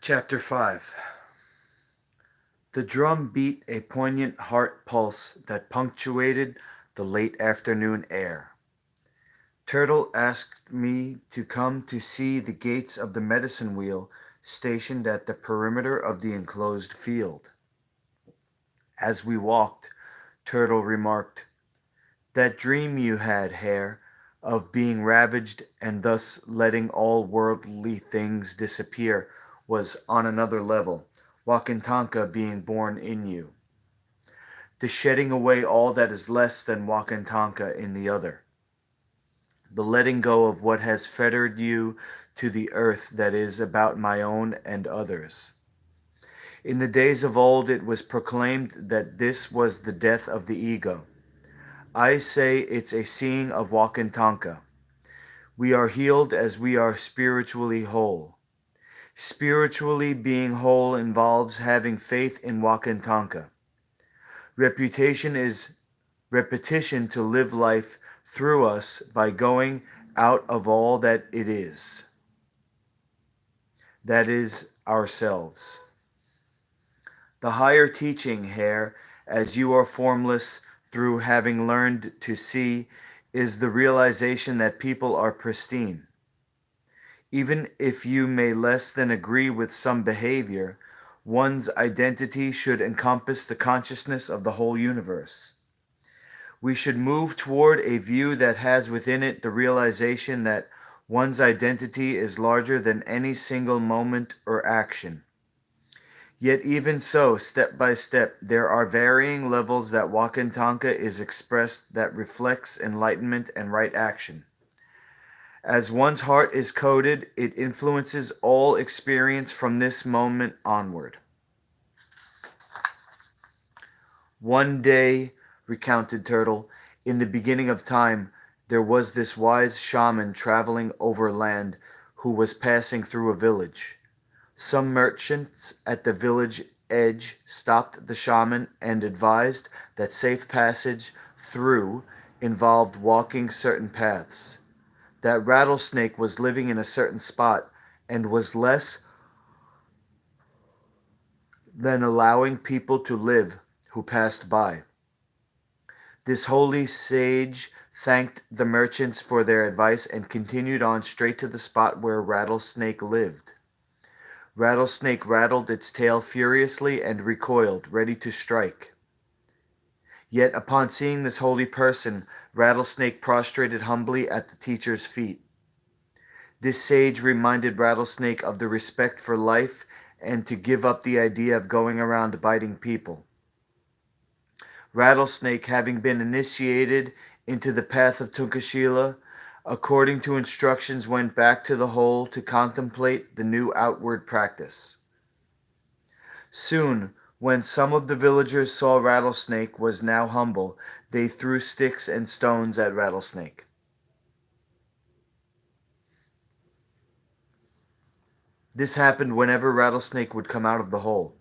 Chapter 5. The drum beat a poignant heart pulse that punctuated the late afternoon air. Turtle asked me to come to see the gates of the medicine wheel stationed at the perimeter of the enclosed field. As we walked, Turtle remarked, "That dream you had, Hare, of being ravaged and thus letting all worldly things disappear was on another level, Wakantanka being born in you. The shedding away all that is less than Wakantanka in the other. The letting go of what has fettered you to the earth that is about my own and others. In the days of old it was proclaimed that this was the death of the ego. I say it's a seeing of Wakantanka. We are healed as we are spiritually whole. Spiritually being whole involves having faith in Wakantanka. Reputation is repetition to live life through us by going out of all that it is. That is ourselves. The higher teaching, Hare, as you are formless through having learned to see, is the realization that people are pristine. Even if you may less than agree with some behavior, one's identity should encompass the consciousness of the whole universe. We should move toward a view that has within it the realization that one's identity is larger than any single moment or action. Yet even so, step by step, there are varying levels that Wakantanka is expressed that reflects enlightenment and right action. As one's heart is coded, it influences all experience from this moment onward. One day, recounted Turtle, in the beginning of time, there was this wise shaman traveling overland who was passing through a village. Some merchants at the village edge stopped the shaman and advised that safe passage through involved walking certain paths. That Rattlesnake was living in a certain spot and was less than allowing people to live who passed by. This holy sage thanked the merchants for their advice and continued on straight to the spot where Rattlesnake lived. Rattlesnake rattled its tail furiously and recoiled, ready to strike. Yet upon seeing this holy person, Rattlesnake prostrated humbly at the teacher's feet. This sage reminded Rattlesnake of the respect for life and to give up the idea of going around biting people. Rattlesnake, having been initiated into the path of Tunkashila, according to instructions went back to the hole to contemplate the new outward practice. Soon, when some of the villagers saw Rattlesnake was now humble, they threw sticks and stones at Rattlesnake. This happened whenever Rattlesnake would come out of the hole.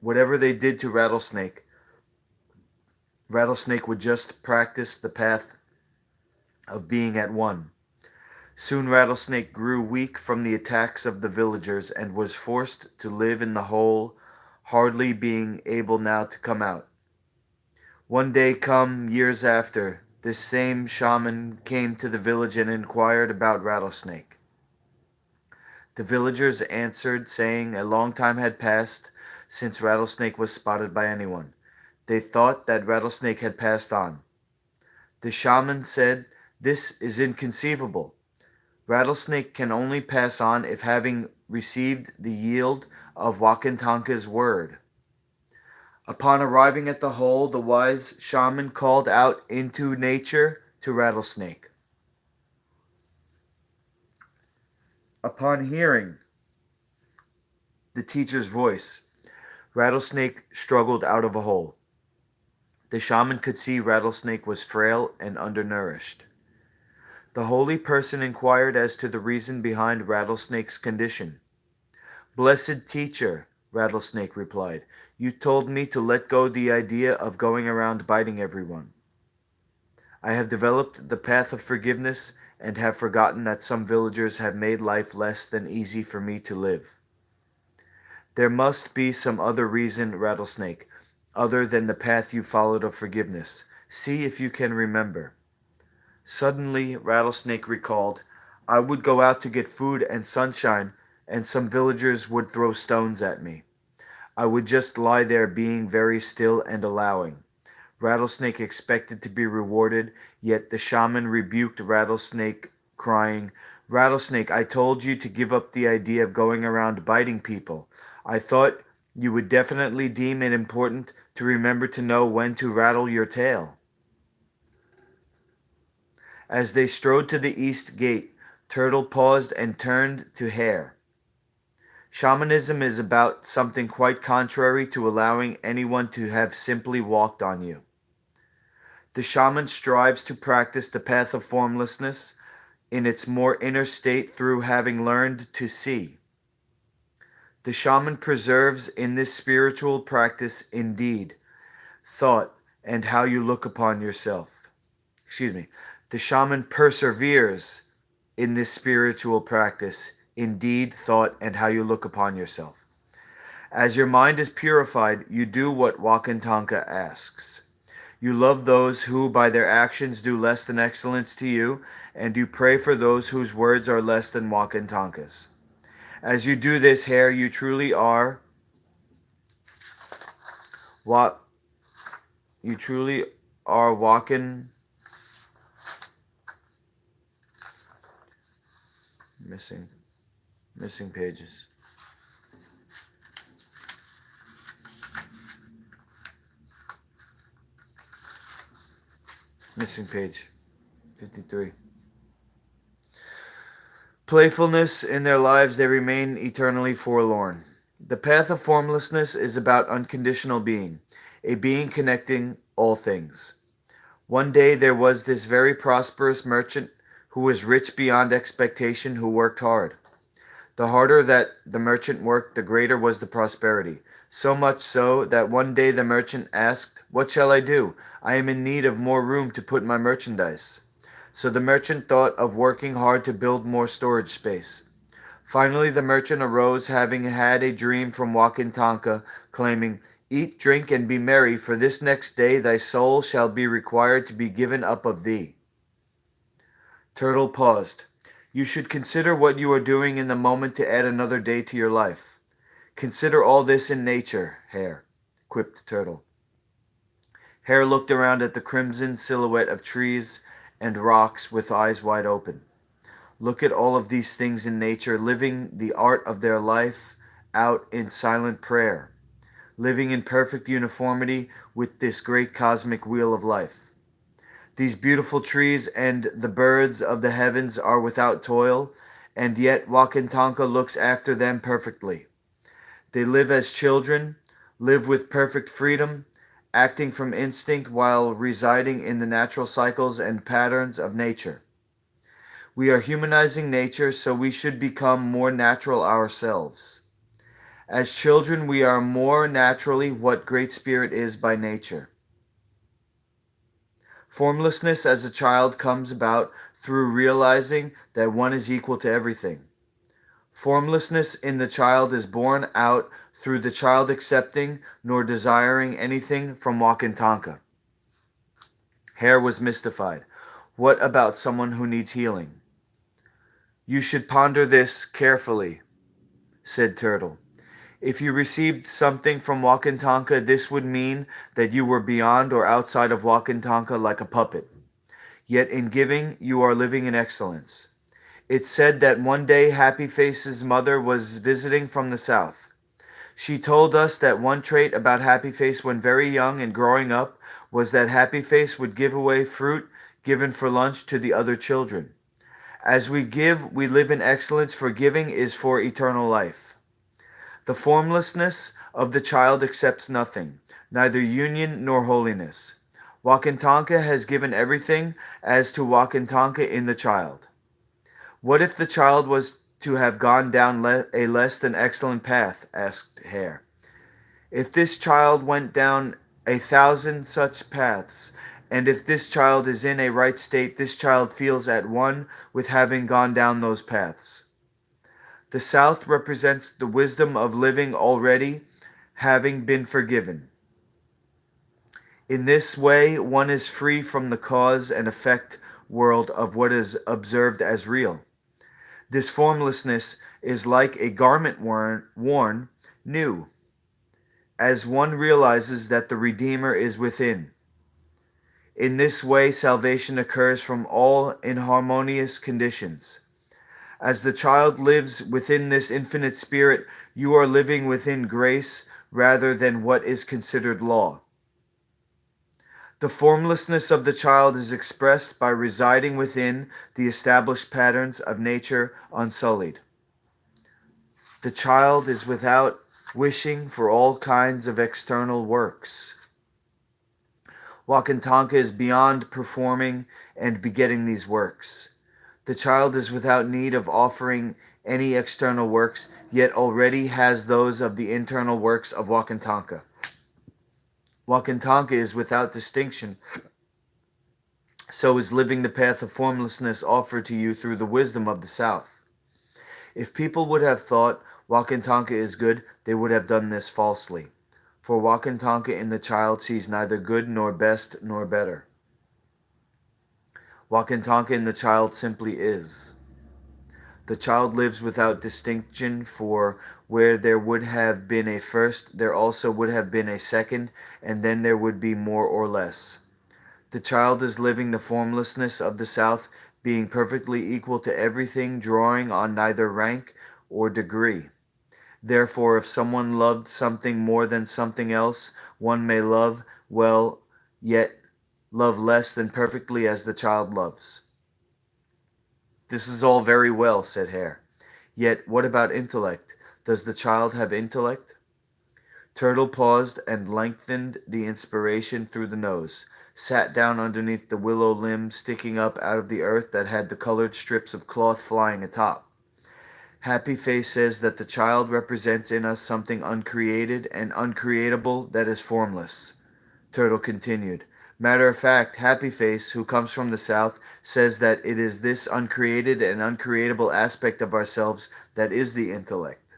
Whatever they did to Rattlesnake, Rattlesnake would just practice the path of being at one. Soon Rattlesnake grew weak from the attacks of the villagers and was forced to live in the hole, hardly being able now to come out. One day come years after, this same shaman came to the village and inquired about Rattlesnake. The villagers answered, saying a long time had passed since Rattlesnake was spotted by anyone. They thought that Rattlesnake had passed on. The shaman said, "This is inconceivable. Rattlesnake can only pass on if having received the yield of Wakantanka's word." Upon arriving at the hole, the wise shaman called out into nature to Rattlesnake. Upon hearing the teacher's voice, Rattlesnake struggled out of a hole. The shaman could see Rattlesnake was frail and undernourished. The holy person inquired as to the reason behind Rattlesnake's condition. "Blessed teacher," Rattlesnake replied, "you told me to let go the idea of going around biting everyone. I have developed the path of forgiveness and have forgotten that some villagers have made life less than easy for me to live. There must be some other reason, Rattlesnake, other than the path you followed of forgiveness. See if you can remember. Suddenly, Rattlesnake recalled, I would go out to get food and sunshine, and some villagers would throw stones at me. I would just lie there being very still and allowing. Rattlesnake expected to be rewarded, yet the shaman rebuked Rattlesnake, crying, Rattlesnake, I told you to give up the idea of going around biting people. I thought you would definitely deem it important to remember to know when to rattle your tail. As they strode to the east gate, Turtle paused and turned to Hare. Shamanism is about something quite contrary to allowing anyone to have simply walked on you. The shaman strives to practice the path of formlessness in its more inner state through having learned to see. The shaman preserves in this spiritual practice indeed, thought, and how you look upon yourself. The shaman perseveres in this spiritual practice indeed, thought, and how you look upon yourself. As your mind is purified, you do what Wakantanka asks. You love those who by their actions do less than excellence to you, and you pray for those whose words are less than Wakantanka's. As you do this, Hare, you truly are what you truly are walking missing pages. Missing page 53. Playfulness in their lives, they remain eternally forlorn. The path of formlessness is about unconditional being, a being connecting all things. One day there was this very prosperous merchant who was rich beyond expectation, who worked hard. The harder that the merchant worked, the greater was the prosperity. So much so that one day the merchant asked, What shall I do? I am in need of more room to put my merchandise. So the merchant thought of working hard to build more storage space. Finally the merchant arose, having had a dream from Wakantanka, claiming, Eat, drink, and be merry, for this next day thy soul shall be required to be given up of thee. Turtle paused. You should consider what you are doing in the moment to add another day to your life. Consider all this in nature, Hare, quipped Turtle. Hare looked around at the crimson silhouette of trees and rocks with eyes wide open. Look at all of these things in nature, living the art of their life out in silent prayer, living in perfect uniformity with this great cosmic wheel of life. These beautiful trees and the birds of the heavens are without toil, and yet Wakantanka looks after them perfectly. They live as children, live with perfect freedom, acting from instinct while residing in the natural cycles and patterns of nature. We are humanizing nature, so we should become more natural ourselves. As children, we are more naturally what Great Spirit is by nature. Formlessness as a child comes about through realizing that one is equal to everything. Formlessness in the child is born out through the child accepting nor desiring anything from Wakantanka. Hare was mystified. What about someone who needs healing? You should ponder this carefully, said Turtle. If you received something from Wakantanka, this would mean that you were beyond or outside of Wakantanka like a puppet. Yet in giving, you are living in excellence. It's said that one day Happy Face's mother was visiting from the south. She told us that one trait about Happy Face when very young and growing up was that Happy Face would give away fruit given for lunch to the other children. As we give, we live in excellence, for giving is for eternal life. The formlessness of the child accepts nothing, neither union nor holiness. Wakantanka has given everything as to Wakantanka in the child. What if the child was to have gone down a less than excellent path? Asked Hare. If this child went down 1,000 such paths, And if this child is in a right state, this child feels at one with having gone down those paths. The South represents the wisdom of living already, having been forgiven. In this way, one is free from the cause and effect world of what is observed as real. This formlessness is like a garment worn new, as one realizes that the Redeemer is within. In this way, salvation occurs from all inharmonious conditions. As the child lives within this infinite spirit, you are living within grace rather than what is considered law. The formlessness of the child is expressed by residing within the established patterns of nature unsullied. The child is without wishing for all kinds of external works. Wakantanka is beyond performing and begetting these works. The child is without need of offering any external works, yet already has those of the internal works of Wakantanka. Wakantanka is without distinction, so is living the path of formlessness offered to you through the wisdom of the South. If people would have thought Wakantanka is good, they would have done this falsely. For Wakantanka in the child sees neither good nor best nor better. Wakantanka in the child simply is. The child lives without distinction, for where there would have been a first, there also would have been a second, and then there would be more or less. The child is living the formlessness of the South, being perfectly equal to everything, drawing on neither rank or degree. Therefore, if someone loved something more than something else, one may love well, yet love less than perfectly as the child loves. This is all very well, said Hare. Yet what about intellect? Does the child have intellect? Turtle paused and lengthened the inspiration through the nose, sat down underneath the willow limb sticking up out of the earth that had the colored strips of cloth flying atop. Happy Face says that the child represents in us something uncreated and uncreatable that is formless. Turtle continued. Matter of fact, Happy Face, who comes from the South, says that it is this uncreated and uncreatable aspect of ourselves that is the intellect.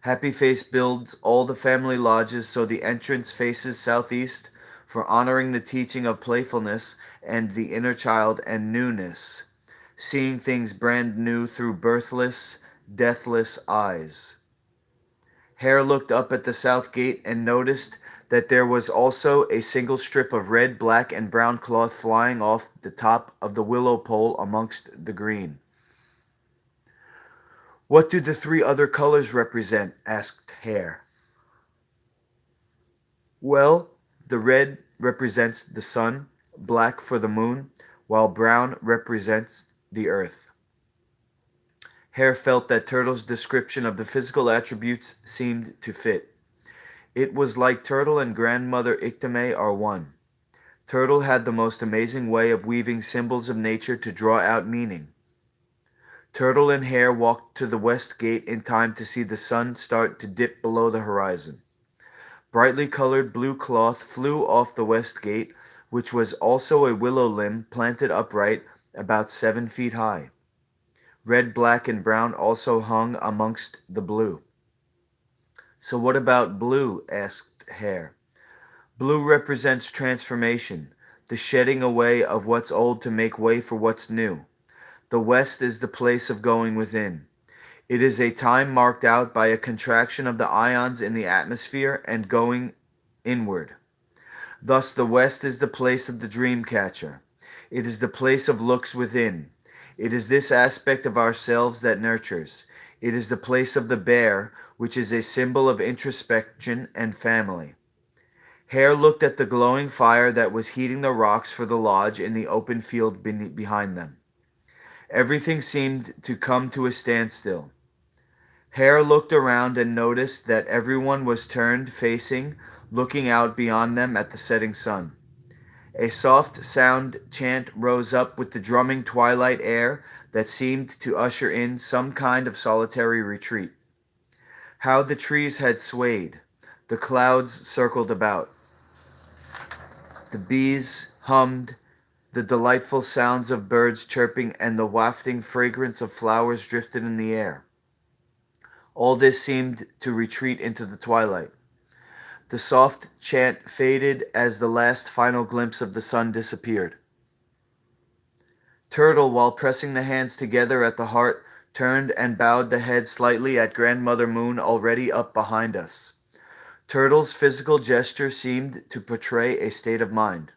Happy Face builds all the family lodges so the entrance faces southeast for honoring the teaching of playfulness and the inner child and newness, seeing things brand new through birthless, deathless eyes. Hare looked up at the south gate and noticed that there was also a single strip of red, black, and brown cloth flying off the top of the willow pole amongst the green. What do the three other colors represent? Asked Hare. Well, the red represents the sun, black for the moon, while brown represents the earth. Hare felt that Turtle's description of the physical attributes seemed to fit. It was like Turtle and Grandmother Ictame are one. Turtle had the most amazing way of weaving symbols of nature to draw out meaning. Turtle and Hare walked to the west gate in time to see the sun start to dip below the horizon. Brightly colored blue cloth flew off the west gate, which was also a willow limb planted upright about 7 feet high. Red, black, and brown also hung amongst the blue. So what about blue? Asked Hare. Blue represents transformation, the shedding away of what's old to make way for what's new. The west is the place of going within. It is a time marked out by a contraction of the ions in the atmosphere and going inward. Thus the west is the place of the dream catcher. It is the place of looks within. It is this aspect of ourselves that nurtures. It is the place of the bear, which is a symbol of introspection and family. Hare looked at the glowing fire that was heating the rocks for the lodge in the open field behind them. Everything seemed to come to a standstill. Hare looked around and noticed that everyone was turned facing, looking out beyond them at the setting sun. A soft sound chant rose up with the drumming twilight air that seemed to usher in some kind of solitary retreat. How the trees had swayed. The clouds circled about. The bees hummed, the delightful sounds of birds chirping and the wafting fragrance of flowers drifted in the air. All this seemed to retreat into the twilight. The soft chant faded as the last final glimpse of the sun disappeared. Turtle, while pressing the hands together at the heart, turned and bowed the head slightly at Grandmother Moon already up behind us. Turtle's physical gesture seemed to portray a state of mind.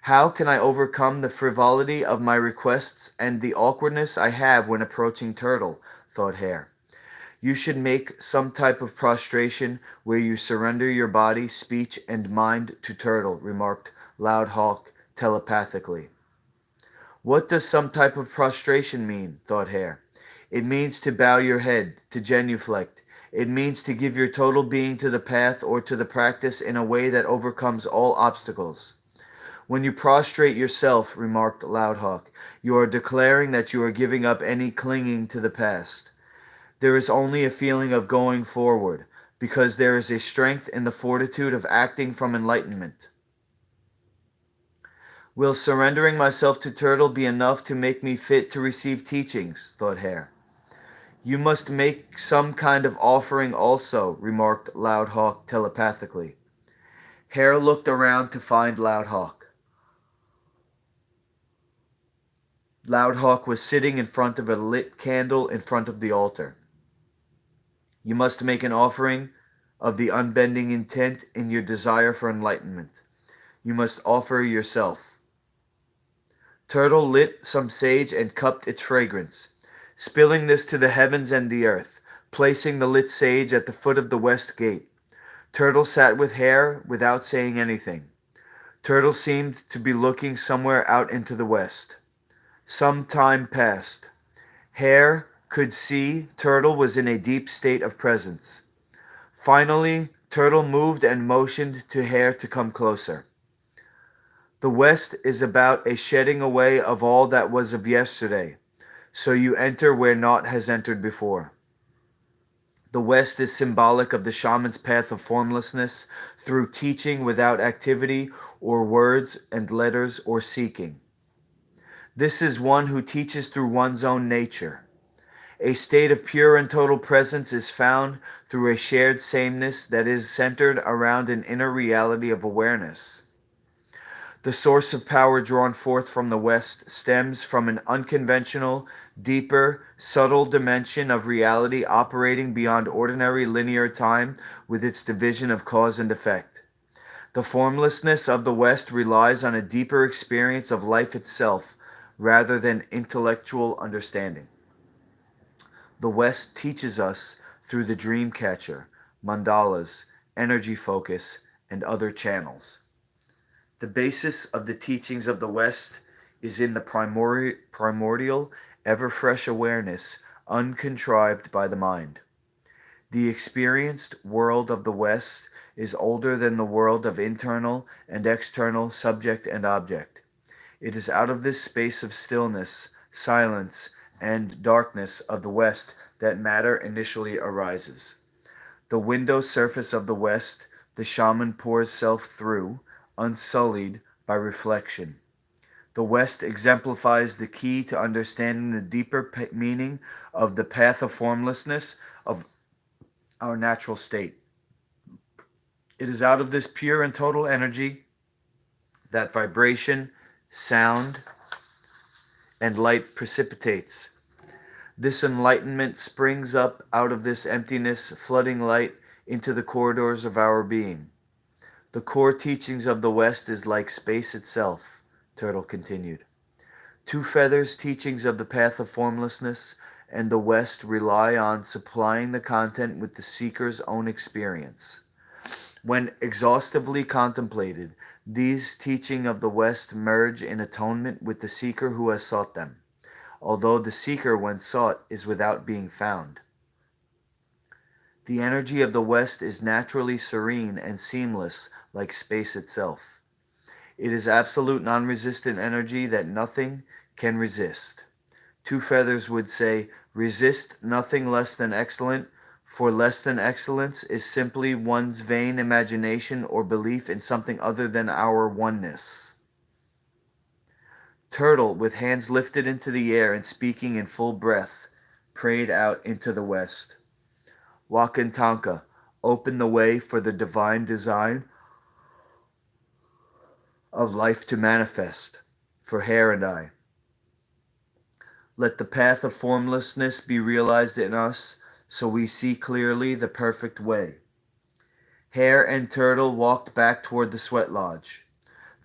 How can I overcome the frivolity of my requests and the awkwardness I have when approaching Turtle? Thought Hare. You should make some type of prostration where you surrender your body, speech, and mind to Turtle, remarked Loud Hawk telepathically. What does some type of prostration mean? Thought Hare. It means to bow your head, to genuflect. It means to give your total being to the path or to the practice in a way that overcomes all obstacles. When you prostrate yourself, remarked Loud Hawk, you are declaring that you are giving up any clinging to the past. There is only a feeling of going forward, because there is a strength in the fortitude of acting from enlightenment. Will surrendering myself to Turtle be enough to make me fit to receive teachings? Thought Hare. You must make some kind of offering also, remarked Loud Hawk telepathically. Hare looked around to find Loud Hawk. Loud Hawk was sitting in front of a lit candle in front of the altar. You must make an offering of the unbending intent in your desire for enlightenment. You must offer yourself. Turtle lit some sage and cupped its fragrance, spilling this to the heavens and the earth, placing the lit sage at the foot of the west gate. Turtle sat with Hare without saying anything. Turtle seemed to be looking somewhere out into the west. Some time passed. Hare could see Turtle was in a deep state of presence. Finally, Turtle moved and motioned to Hare to come closer. The West is about a shedding away of all that was of yesterday, so you enter where naught has entered before. The West is symbolic of the shaman's path of formlessness through teaching without activity or words and letters or seeking. This is one who teaches through one's own nature. A state of pure and total presence is found through a shared sameness that is centered around an inner reality of awareness. The source of power drawn forth from the West stems from an unconventional, deeper, subtle dimension of reality operating beyond ordinary linear time with its division of cause and effect. The formlessness of the West relies on a deeper experience of life itself rather than intellectual understanding. The West teaches us through the dream catcher, mandalas, energy focus, and other channels. The basis of the teachings of the West is in the primordial, ever-fresh awareness uncontrived by the mind. The experienced world of the West is older than the world of internal and external subject and object. It is out of this space of stillness, silence, and darkness of the West that matter initially arises. The window surface of the West, the shaman pours self through, unsullied by reflection. The West exemplifies the key to understanding the deeper meaning of the path of formlessness of our natural state. It is out of this pure and total energy that vibration, sound, and light precipitates. This enlightenment springs up out of this emptiness, flooding light into the corridors of our being. The core teachings of the West is like space itself, Turtle continued. Two Feathers' teachings of the path of formlessness and the West rely on supplying the content with the seeker's own experience. When exhaustively contemplated, these teachings of the West merge in atonement with the seeker who has sought them, although the seeker when sought is without being found. The energy of the West is naturally serene and seamless like space itself. It is absolute non-resistant energy that nothing can resist. Two Feathers would say, resist nothing less than excellent, For less than excellence is simply one's vain imagination or belief in something other than our oneness. Turtle, with hands lifted into the air and speaking in full breath, prayed out into the west. Wakantanka, open the way for the divine design of life to manifest, for Hare and I. Let the path of formlessness be realized in us, so we see clearly the perfect way. Hare and Turtle walked back toward the sweat lodge.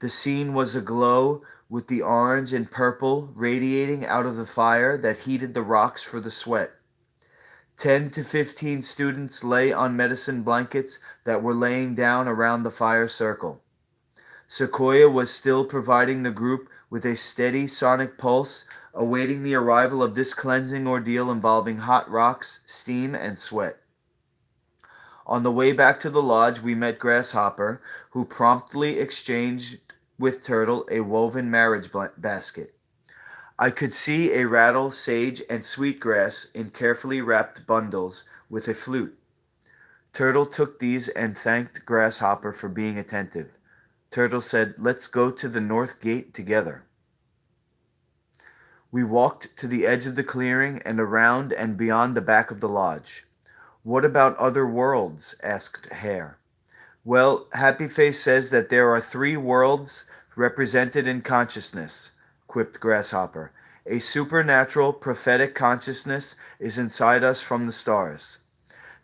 The scene was aglow with the orange and purple radiating out of the fire that heated the rocks for the sweat. 10 to 15 students lay on medicine blankets that were laying down around the fire circle. Sequoia was still providing the group with a steady sonic pulse, awaiting the arrival of this cleansing ordeal involving hot rocks, steam, and sweat. On the way back to the lodge, we met Grasshopper, who promptly exchanged with Turtle a woven marriage basket. I could see a rattle, sage, and sweetgrass in carefully wrapped bundles with a flute. Turtle took these and thanked Grasshopper for being attentive. Turtle said, "Let's go to the north gate together." We walked to the edge of the clearing and around and beyond the back of the lodge. "What about other worlds?" asked Hare. "Well, Happy Face says that there are 3 worlds represented in consciousness," quipped Grasshopper. "A supernatural, prophetic consciousness is inside us from the stars.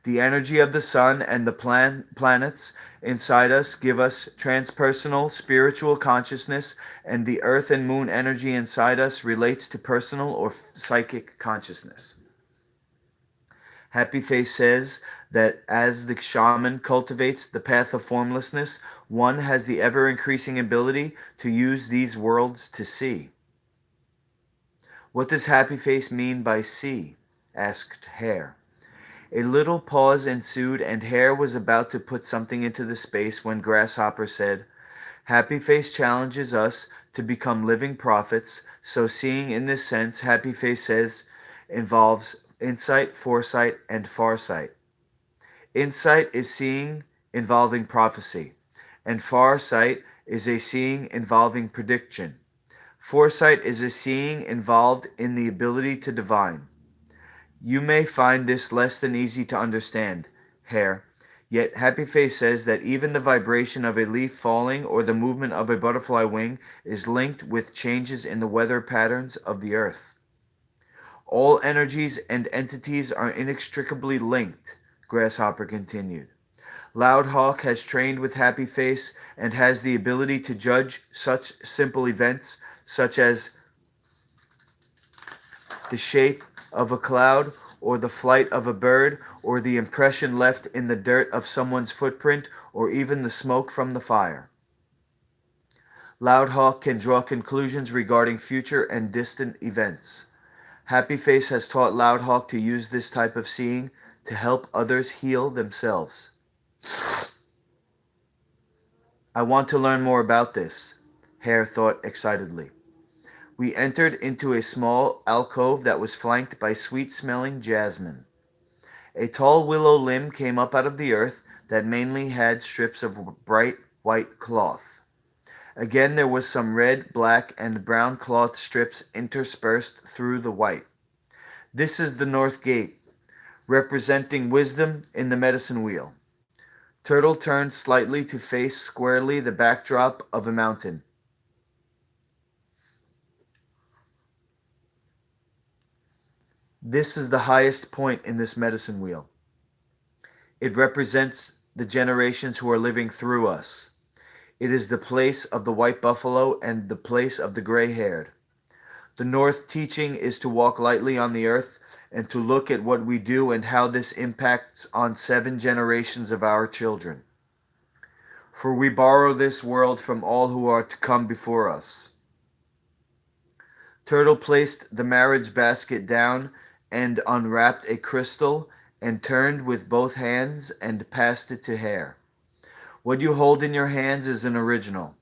The energy of the sun and the planets inside us give us transpersonal spiritual consciousness, and the earth and moon energy inside us relates to personal or psychic consciousness. Happy Face says that as the shaman cultivates the path of formlessness, one has the ever-increasing ability to use these worlds to see." "What does Happy Face mean by see?" asked Hare. A little pause ensued, and Hare was about to put something into the space when Grasshopper said, "Happy Face challenges us to become living prophets, so seeing in this sense, Happy Face says, involves insight, foresight, and farsight. Insight is seeing involving prophecy, and farsight is a seeing involving prediction. Foresight is a seeing involved in the ability to divine. You may find this less than easy to understand, Hare, yet Happy Face says that even the vibration of a leaf falling or the movement of a butterfly wing is linked with changes in the weather patterns of the earth. All energies and entities are inextricably linked," Grasshopper continued. "Loud Hawk has trained with Happy Face and has the ability to judge such simple events such as the shape of a cloud, or the flight of a bird, or the impression left in the dirt of someone's footprint, or even the smoke from the fire. Loud Hawk can draw conclusions regarding future and distant events. Happy Face has taught Loud Hawk to use this type of seeing to help others heal themselves." "I want to learn more about this," Hare thought excitedly. We entered into a small alcove that was flanked by sweet-smelling jasmine. A tall willow limb came up out of the earth that mainly had strips of bright white cloth. Again there was some red, black, and brown cloth strips interspersed through the white. "This is the North Gate, representing wisdom in the medicine wheel." Turtle turned slightly to face squarely the backdrop of a mountain. "This is the highest point in this medicine wheel. It represents the generations who are living through us. It is the place of the white buffalo and the place of the gray-haired. The North teaching is to walk lightly on the earth and to look at what we do and how this impacts on 7 generations of our children. For we borrow this world from all who are to come before us." Turtle placed the marriage basket down and unwrapped a crystal and turned with both hands and passed it to Hare. "What you hold in your hands is an original."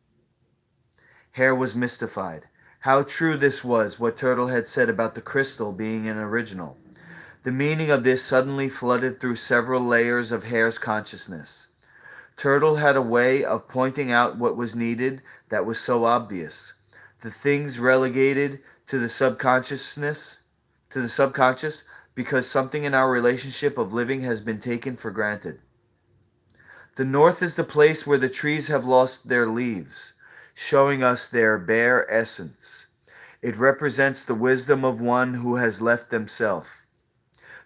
Hare was mystified. How true this was, what Turtle had said about the crystal being an original. The meaning of this suddenly flooded through several layers of Hare's consciousness. Turtle had a way of pointing out what was needed that was so obvious. The things relegated to the subconscious, because something in our relationship of living has been taken for granted. The north is the place where the trees have lost their leaves, showing us their bare essence. It represents the wisdom of one who has left themselves,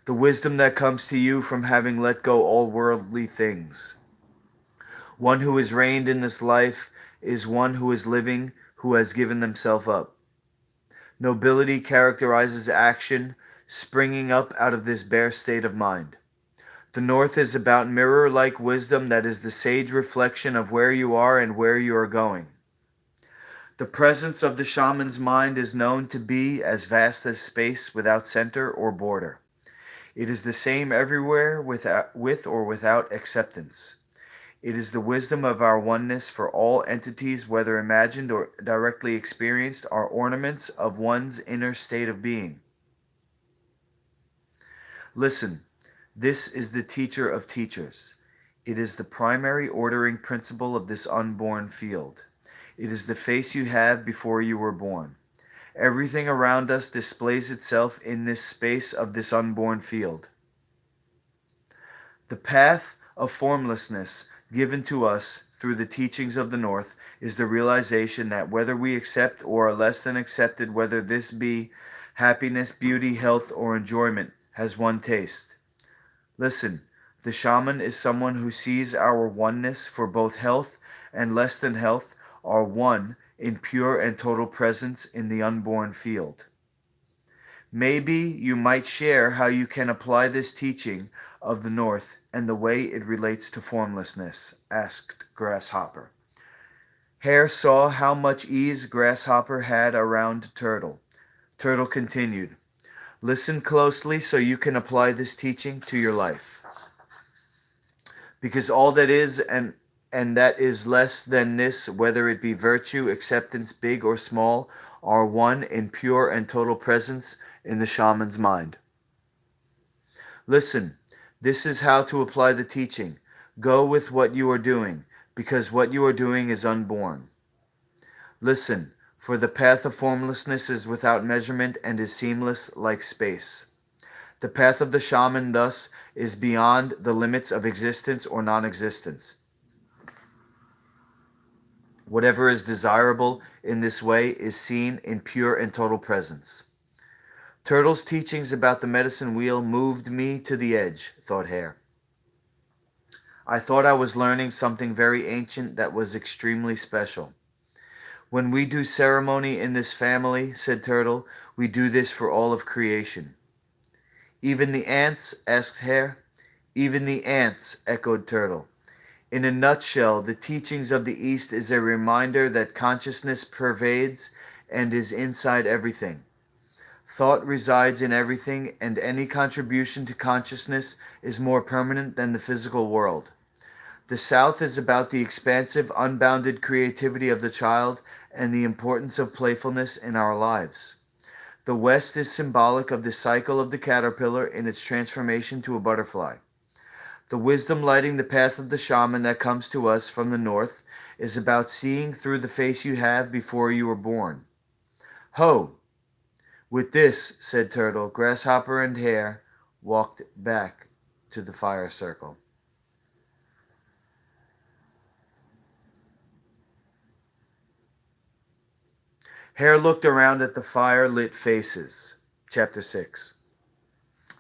the wisdom that comes to you from having let go all worldly things. One who is reigned in this life is one who is living, who has given themselves up. Nobility characterizes action springing up out of this bare state of mind. The North is about mirror-like wisdom that is the sage reflection of where you are and where you are going. The presence of the shaman's mind is known to be as vast as space without center or border. It is the same everywhere with or without acceptance. It is the wisdom of our oneness for all entities, whether imagined or directly experienced, are ornaments of one's inner state of being. Listen, this is the teacher of teachers. It is the primary ordering principle of this unborn field. It is the face you had before you were born. Everything around us displays itself in this space of this unborn field. The path of formlessness given to us through the teachings of the North is the realization that whether we accept or are less than accepted, whether this be happiness, beauty, health, or enjoyment, has one taste. Listen, the shaman is someone who sees our oneness for both health and less than health are one in pure and total presence in the unborn field. Maybe you might share how you can apply this teaching of the North and the way it relates to formlessness, asked Grasshopper. Hare saw how much ease Grasshopper had around Turtle. Turtle continued, listen closely so you can apply this teaching to your life. Because all that is and that is less than this, whether it be virtue, acceptance, big or small, are one in pure and total presence in the shaman's mind. Listen, this is how to apply the teaching. Go with what you are doing, because what you are doing is unborn. Listen, for the path of formlessness is without measurement and is seamless like space. The path of the shaman, thus, is beyond the limits of existence or non-existence. Whatever is desirable in this way is seen in pure and total presence. Turtle's teachings about the medicine wheel moved me to the edge, thought Hare. I thought I was learning something very ancient that was extremely special. When we do ceremony in this family, said Turtle, we do this for all of creation. Even the ants? Asked Hare. Even the ants, echoed Turtle. In a nutshell, the teachings of the East is a reminder that consciousness pervades and is inside everything. Thought resides in everything, and any contribution to consciousness is more permanent than the physical world. The South is about the expansive, unbounded creativity of the child and the importance of playfulness in our lives. The West is symbolic of the cycle of the caterpillar in its transformation to a butterfly. The wisdom lighting the path of the shaman that comes to us from the North is about seeing through the face you have before you were born. Ho! With this, said Turtle, Grasshopper and Hare walked back to the fire circle. Hare looked around at the fire-lit faces. Chapter 6.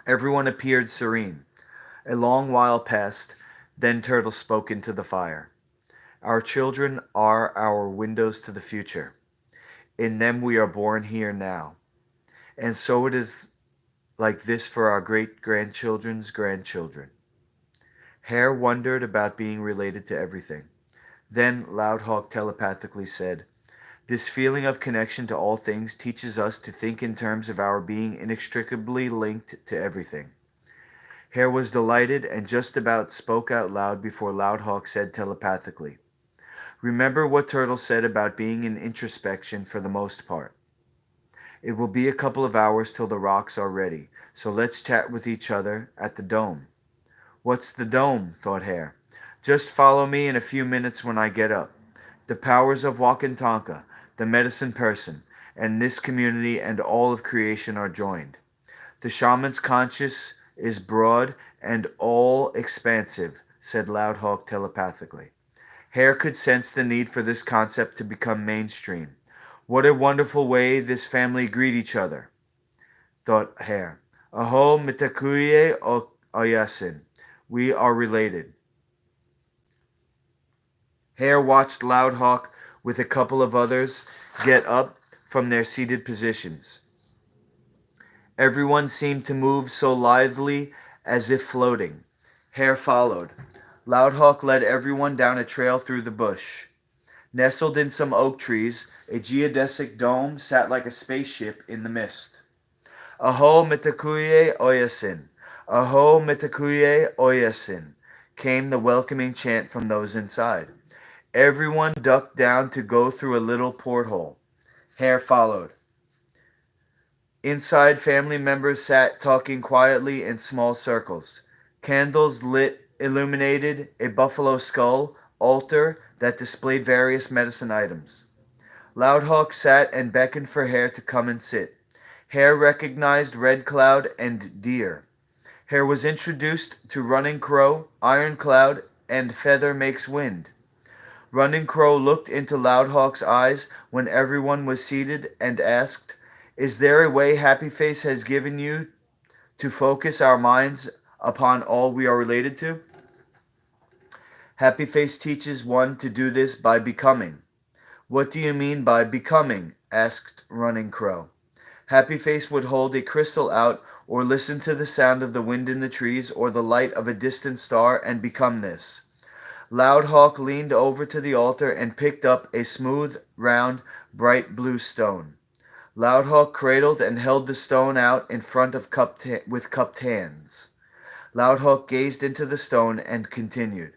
Everyone appeared serene. A long while passed, then Turtle spoke into the fire. Our children are our windows to the future. In them we are born here now. And so it is like this for our great-grandchildren's grandchildren. Hare wondered about being related to everything. Then Loudhawk telepathically said, this feeling of connection to all things teaches us to think in terms of our being inextricably linked to everything. Hare was delighted and just about spoke out loud before Loudhawk said telepathically, remember what Turtle said about being in introspection for the most part. It will be a couple of hours till the rocks are ready, so let's chat with each other at the dome. What's the dome? Thought Hare. Just follow me in a few minutes when I get up. The powers of Wakantanka, the medicine person, and this community and all of creation are joined. The shaman's conscious is broad and all expansive, said Loud Hawk telepathically. Hare could sense the need for this concept to become mainstream. What a wonderful way this family greet each other, thought Hare. Aho mitakuye oyasin. We are related. Hare watched Loud Hawk with a couple of others get up from their seated positions. Everyone seemed to move so lithely as if floating. Hare followed. Loud Hawk led everyone down a trail through the bush. Nestled in some oak trees, a geodesic dome sat like a spaceship in the mist. Aho mitakuye oyasin. Aho mitakuye oyasin, came the welcoming chant from those inside. Everyone ducked down to go through a little porthole. Hare followed. Inside, family members sat talking quietly in small circles. Candles lit illuminated a buffalo skull altar that displayed various medicine items. Loud Hawk sat and beckoned for Hare to come and sit. Hare recognized Red Cloud and Deer. Hare was introduced to Running Crow, Iron Cloud, and Feather Makes Wind. Running Crow looked into Loud Hawk's eyes when everyone was seated and asked, "Is there a way Happy Face has given you to focus our minds upon all we are related to?" Happy Face teaches one to do this by becoming. "What do you mean by becoming?" asked Running Crow. Happy Face would hold a crystal out or listen to the sound of the wind in the trees or the light of a distant star and become this. Loud Hawk leaned over to the altar and picked up a smooth, round, bright blue stone. Loud Hawk cradled and held the stone out in front of with cupped hands. Loud Hawk gazed into the stone and continued.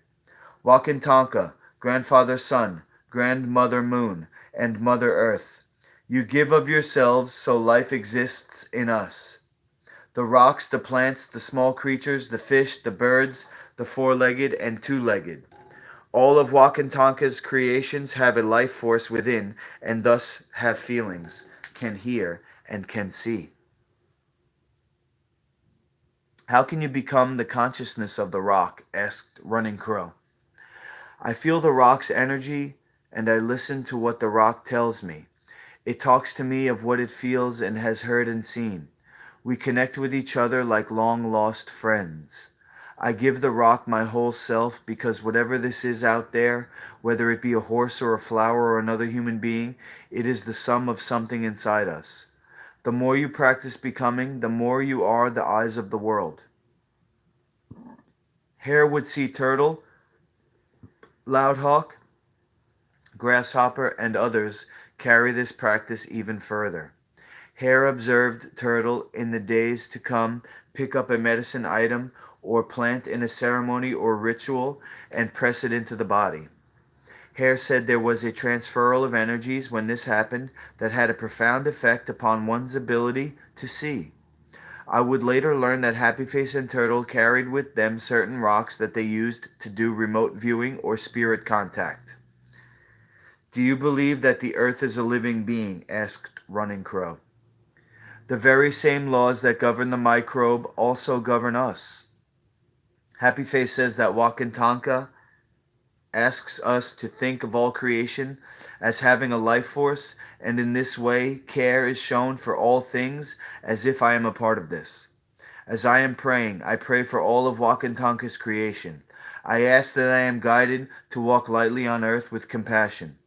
"Wakantanka, Grandfather Sun, Grandmother Moon, and Mother Earth, you give of yourselves so life exists in us. The rocks, the plants, the small creatures, the fish, the birds, the four-legged and two-legged. All of Wakantanka's creations have a life force within and thus have feelings, can hear, and can see." "How can you become the consciousness of the rock?" asked Running Crow. "I feel the rock's energy and I listen to what the rock tells me. It talks to me of what it feels and has heard and seen. We connect with each other like long-lost friends. I give the rock my whole self because whatever this is out there, whether it be a horse or a flower or another human being, it is the sum of something inside us. The more you practice becoming, the more you are the eyes of the world." Hare would see Turtle, Loud Hawk, Grasshopper, and others carry this practice even further. Hare observed Turtle in the days to come pick up a medicine item or plant in a ceremony or ritual and press it into the body. Hare said there was a transferal of energies when this happened that had a profound effect upon one's ability to see. I would later learn that Happy Face and Turtle carried with them certain rocks that they used to do remote viewing or spirit contact. "Do you believe that the earth is a living being?" asked Running Crow. "The very same laws that govern the microbe also govern us. Happy Face says that Wakantanka asks us to think of all creation as having a life force, and in this way care is shown for all things as if I am a part of this. As I am praying, I pray for all of Wakantanka's creation. I ask that I am guided to walk lightly on earth with compassion."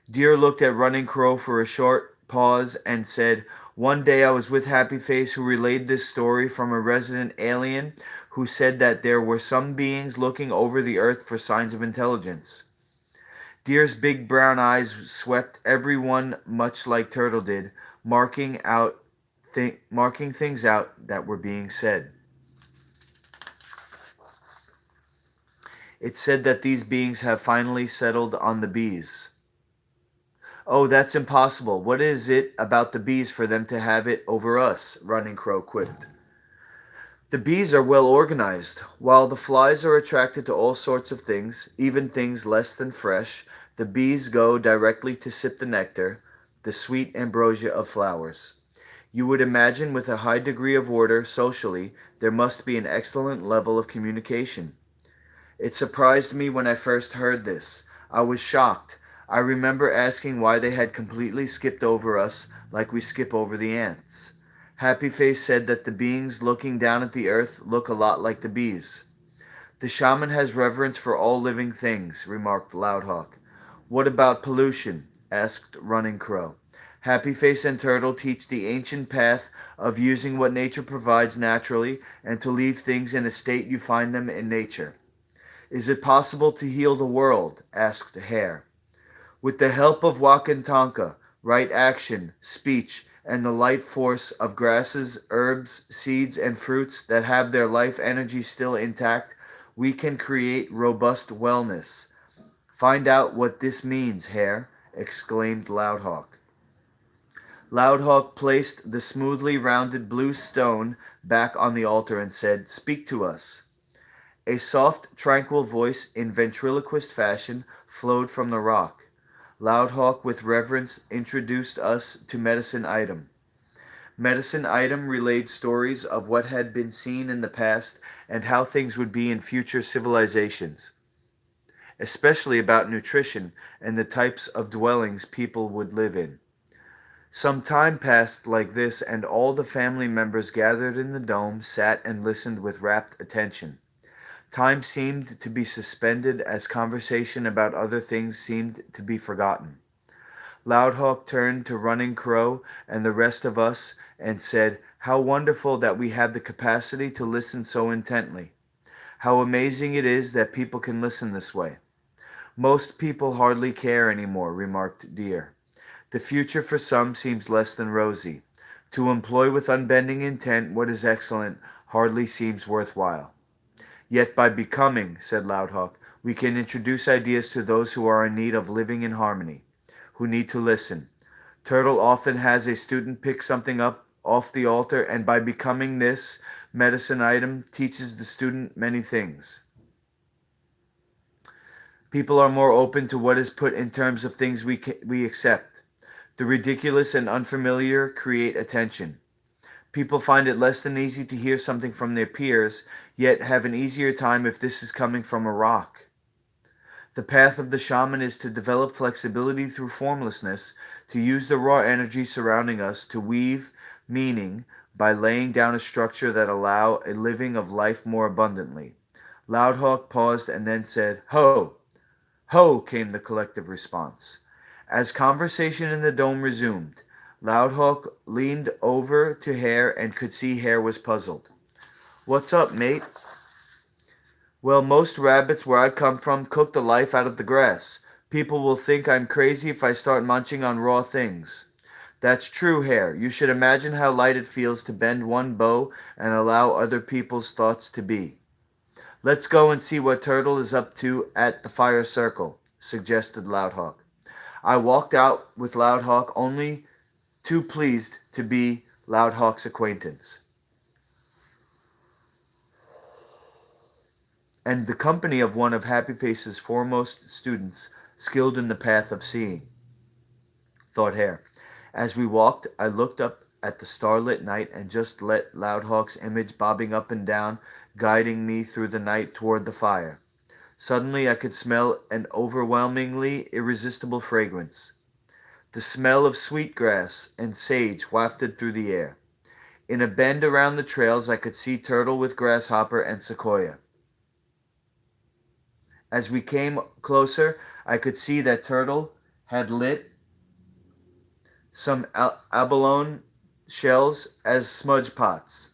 Deer looked at Running Crow for a short pause and said, "One day I was with Happy Face who relayed this story from a resident alien who said that there were some beings looking over the earth for signs of intelligence." Deer's big brown eyes swept everyone much like Turtle did, marking things out that were being said. "It's said that these beings have finally settled on the bees." Oh, that's impossible. What is it about the bees for them to have it over us? Running Crow quipped. The bees are well organized. While the flies are attracted to all sorts of things, even things less than fresh, the bees go directly to sip the nectar, the sweet ambrosia of flowers. You would imagine with a high degree of order socially, there must be an excellent level of communication. It surprised me when I first heard this. I was shocked. I remember asking why they had completely skipped over us like we skip over the ants. Happy Face said that the beings looking down at the earth look a lot like the bees. The shaman has reverence for all living things, remarked Loudhawk. What about pollution? Asked Running Crow. Happy Face and Turtle teach the ancient path of using what nature provides naturally and to leave things in a state you find them in nature. Is it possible to heal the world? Asked Hare. With the help of Wakantanka, right action, speech, and the light force of grasses, herbs, seeds, and fruits that have their life energy still intact, we can create robust wellness. Find out what this means, Hare, exclaimed Loudhawk. Loudhawk placed the smoothly rounded blue stone back on the altar and said, Speak to us. A soft, tranquil voice in ventriloquist fashion flowed from the rock. Loudhawk with reverence introduced us to Medicine Item. Medicine Item relayed stories of what had been seen in the past and how things would be in future civilizations, especially about nutrition and the types of dwellings people would live in. Some time passed like this, and all the family members gathered in the dome sat and listened with rapt attention. Time seemed to be suspended as conversation about other things seemed to be forgotten. Loudhawk turned to Running Crow and the rest of us and said, How wonderful that we have the capacity to listen so intently. How amazing it is that people can listen this way. Most people hardly care anymore, remarked Deer. The future for some seems less than rosy. To employ with unbending intent what is excellent hardly seems worthwhile. Yet by becoming, said Loudhawk, we can introduce ideas to those who are in need of living in harmony, who need to listen. Turtle often has a student pick something up off the altar, and by becoming this medicine item teaches the student many things. People are more open to what is put in terms of things we accept. The ridiculous and unfamiliar create attention. People find it less than easy to hear something from their peers, yet have an easier time if this is coming from a rock. The path of the shaman is to develop flexibility through formlessness, to use the raw energy surrounding us to weave meaning by laying down a structure that allow a living of life more abundantly. Loudhawk paused and then said, Ho! Ho! Came the collective response. As conversation in the dome resumed, Loudhawk leaned over to Hare and could see Hare was puzzled. What's up, mate? Well, most rabbits where I come from cook the life out of the grass. People will think I'm crazy if I start munching on raw things. That's true, Hare. You should imagine how light it feels to bend one bow and allow other people's thoughts to be. Let's go and see what Turtle is up to at the fire circle, suggested Loudhawk. I walked out with Loudhawk, only too pleased to be Loudhawk's acquaintance, and the company of one of Happy Face's foremost students, skilled in the path of seeing, thought Hare. As we walked, I looked up at the starlit night and just let Loudhawk's image bobbing up and down, guiding me through the night toward the fire. Suddenly I could smell an overwhelmingly irresistible fragrance. The smell of sweetgrass and sage wafted through the air. In a bend around the trails I could see Turtle with Grasshopper and Sequoia. As we came closer, I could see that Turtle had lit some abalone shells as smudge pots.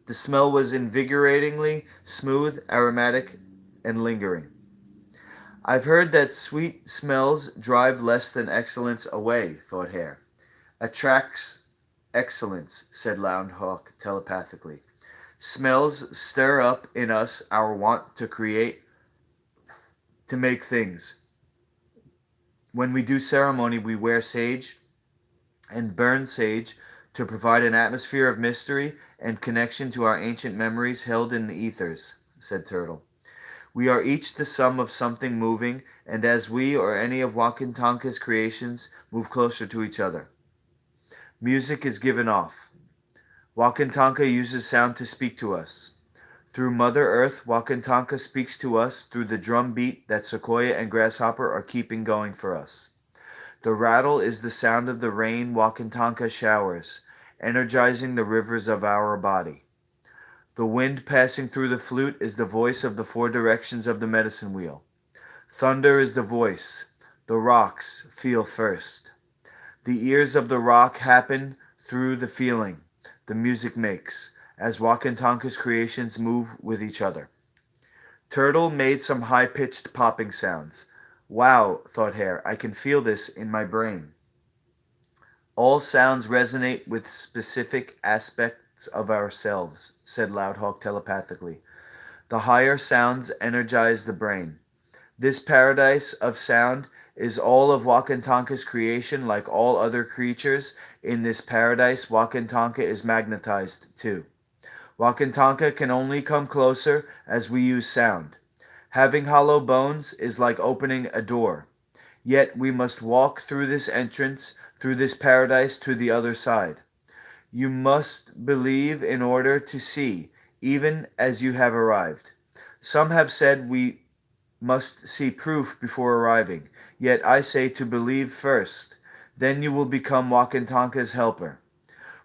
The smell was invigoratingly smooth, aromatic, and lingering. I've heard that sweet smells drive less than excellence away, thought Hare. Attracts excellence, said Loudhawk telepathically. Smells stir up in us our want to create, to make things. When we do ceremony, we wear sage and burn sage to provide an atmosphere of mystery and connection to our ancient memories held in the ethers, said Turtle. We are each the sum of something moving, and as we or any of Wakantanka's creations move closer to each other, music is given off. Wakantanka uses sound to speak to us. Through Mother Earth, Wakantanka speaks to us through the drum beat that Sequoia and Grasshopper are keeping going for us. The rattle is the sound of the rain Wakantanka showers, energizing the rivers of our body. The wind passing through the flute is the voice of the four directions of the medicine wheel. Thunder is the voice. The rocks feel first. The ears of the rock happen through the feeling the music makes, as Wakantanka's creations move with each other. Turtle made some high-pitched popping sounds. Wow, thought Hare, I can feel this in my brain. All sounds resonate with specific aspects of ourselves, said Loudhawk telepathically. The higher sounds energize the brain. This paradise of sound is all of Wakantanka's creation. Like all other creatures in this paradise, Wakantanka is magnetized too. Wakantanka can only come closer as we use sound. Having hollow bones is like opening a door. Yet we must walk through this entrance, through this paradise to the other side. You must believe in order to see, even as you have arrived. Some have said we must see proof before arriving, yet I say to believe first. Then you will become Wakantanka's helper.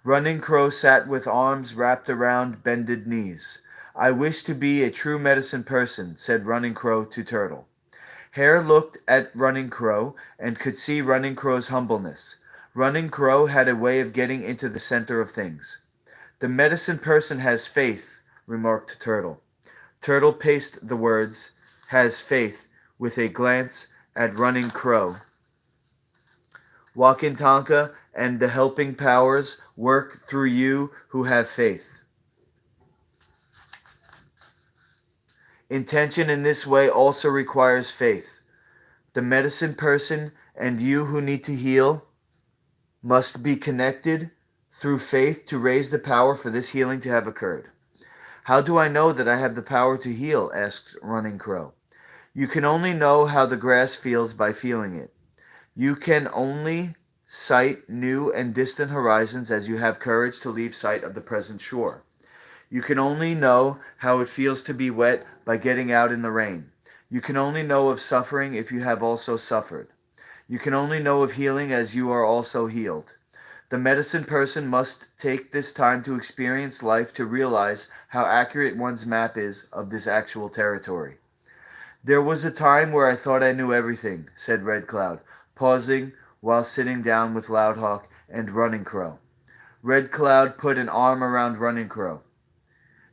Running Crow sat with arms wrapped around bended knees. I wish to be a true medicine person, said Running Crow to Turtle. Hare looked at Running Crow and could see Running Crow's humbleness. Running Crow had a way of getting into the center of things. The medicine person has faith, remarked Turtle. Turtle paced the words, has faith, with a glance at Running Crow. Wakantanka and the helping powers work through you who have faith. Intention in this way also requires faith. The medicine person and you who need to heal must be connected through faith to raise the power for this healing to have occurred. How do I know that I have the power to heal? Asked Running Crow. You can only know how the grass feels by feeling it. You can only sight new and distant horizons as you have courage to leave sight of the present shore. You can only know how it feels to be wet by getting out in the rain. You can only know of suffering if you have also suffered. You can only know of healing as you are also healed. The medicine person must take this time to experience life to realize how accurate one's map is of this actual territory. There was a time where I thought I knew everything, said Red Cloud, pausing while sitting down with Loudhawk and Running Crow. Red Cloud put an arm around Running Crow.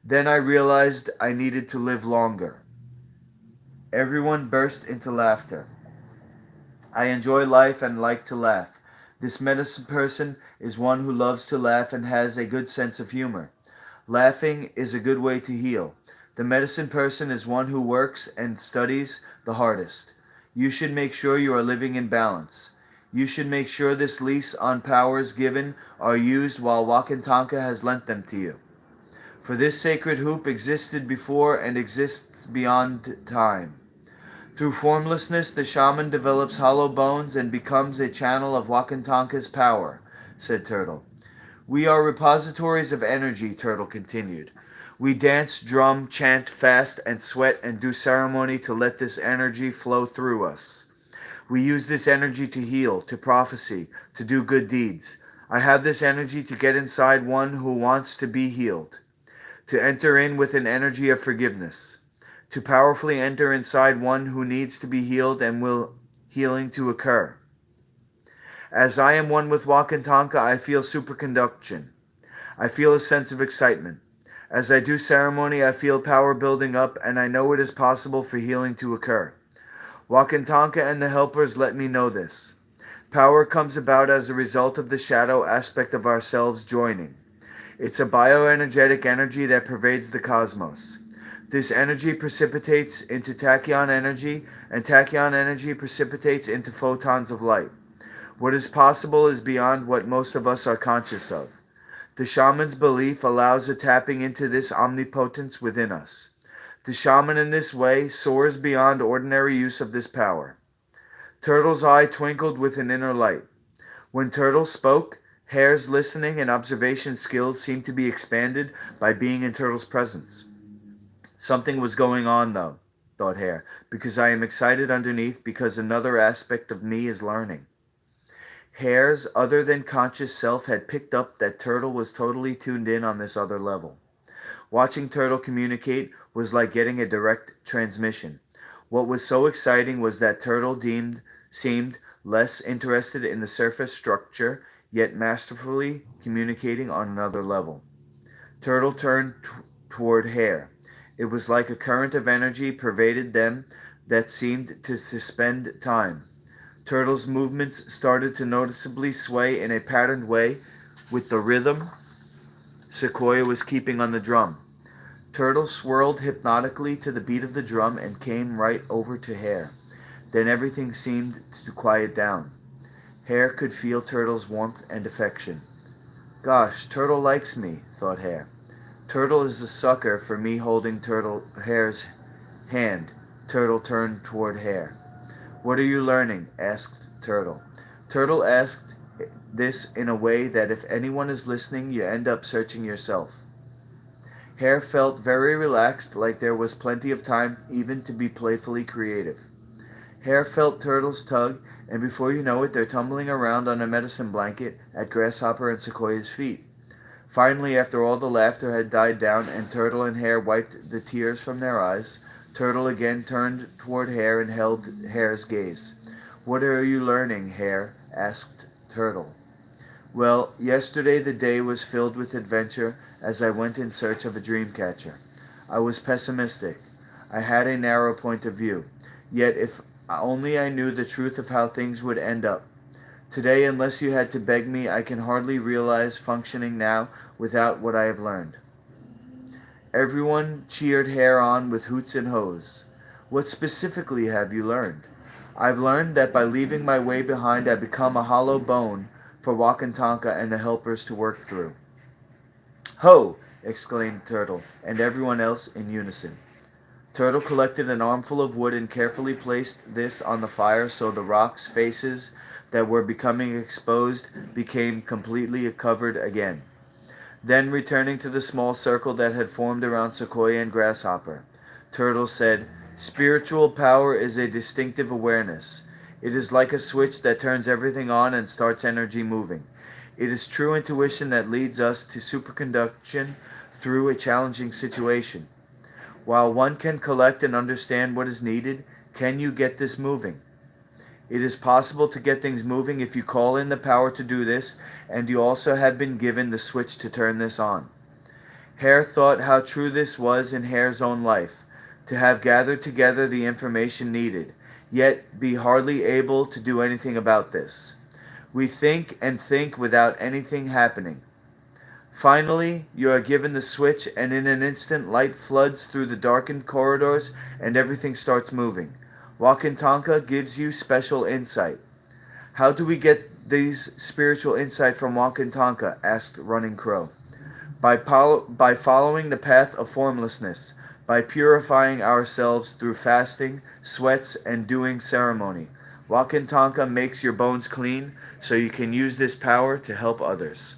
Then I realized I needed to live longer. Everyone burst into laughter. I enjoy life and like to laugh. This medicine person is one who loves to laugh and has a good sense of humor. Laughing is a good way to heal. The medicine person is one who works and studies the hardest. You should make sure you are living in balance. You should make sure this lease on powers given are used while Wakantanka has lent them to you. For this sacred hoop existed before and exists beyond time. Through formlessness, the shaman develops hollow bones and becomes a channel of Wakantanka's power, said Turtle. We are repositories of energy, Turtle continued. We dance, drum, chant, fast, and sweat and do ceremony to let this energy flow through us. We use this energy to heal, to prophecy, to do good deeds. I have this energy to get inside one who wants to be healed, to enter in with an energy of forgiveness, to powerfully enter inside one who needs to be healed and will healing to occur. As I am one with Wakantanka, I feel superconduction. I feel a sense of excitement. As I do ceremony, I feel power building up, and I know it is possible for healing to occur. Wakantanka and the helpers let me know this. Power comes about as a result of the shadow aspect of ourselves joining. It's a bioenergetic energy that pervades the cosmos. This energy precipitates into tachyon energy, and tachyon energy precipitates into photons of light. What is possible is beyond what most of us are conscious of. The shaman's belief allows a tapping into this omnipotence within us. The shaman in this way soars beyond ordinary use of this power. Turtle's eye twinkled with an inner light. When Turtle spoke, Hare's listening and observation skills seemed to be expanded by being in Turtle's presence. Something was going on, though, thought Hare, because I am excited underneath, because another aspect of me is learning. Hare's other than conscious self had picked up that Turtle was totally tuned in on this other level. Watching Turtle communicate was like getting a direct transmission. What was so exciting was that Turtle seemed less interested in the surface structure, yet masterfully communicating on another level. Turtle turned toward Hare. It was like a current of energy pervaded them that seemed to suspend time. Turtle's movements started to noticeably sway in a patterned way with the rhythm Sequoia was keeping on the drum. Turtle swirled hypnotically to the beat of the drum and came right over to Hare. Then everything seemed to quiet down. Hare could feel Turtle's warmth and affection. Gosh, Turtle likes me, thought Hare. Turtle is a sucker for me holding Hare's hand. Turtle turned toward Hare. What are you learning? Asked Turtle. Turtle asked this in a way that if anyone is listening, you end up searching yourself. Hare felt very relaxed, like there was plenty of time even to be playfully creative. Hare felt Turtle's tug, and before you know it, they're tumbling around on a medicine blanket at Grasshopper and Sequoia's feet. Finally, after all the laughter had died down and Turtle and Hare wiped the tears from their eyes, Turtle again turned toward Hare and held Hare's gaze. What are you learning, Hare? Asked Turtle. Well, yesterday the day was filled with adventure as I went in search of a dream catcher. I was pessimistic. I had a narrow point of view. Yet if only I knew the truth of how things would end up. Today, unless you had to beg me, I can hardly realize functioning now without what I have learned. Everyone cheered Hare on with hoots and hoes. What specifically have you learned? I've learned that by leaving my way behind, I become a hollow bone for Wakantanka and the helpers to work through. Ho! Exclaimed Turtle, and everyone else in unison. Turtle collected an armful of wood and carefully placed this on the fire so the rocks' faces that were becoming exposed became completely covered again. Then, returning to the small circle that had formed around Sequoia and Grasshopper, Turtle said, Spiritual power is a distinctive awareness. It is like a switch that turns everything on and starts energy moving. It is true intuition that leads us to superconduction through a challenging situation. While one can collect and understand what is needed, can you get this moving? It is possible to get things moving if you call in the power to do this, and you also have been given the switch to turn this on. Hare thought how true this was in Hare's own life, to have gathered together the information needed, yet be hardly able to do anything about this. We think and think without anything happening. Finally, you are given the switch, and in an instant light floods through the darkened corridors and everything starts moving. Wakantanka gives you special insight. How do we get these spiritual insight from Wakantanka? Asked Running Crow. By following the path of formlessness, by purifying ourselves through fasting, sweats, and doing ceremony. Wakantanka makes your bones clean so you can use this power to help others.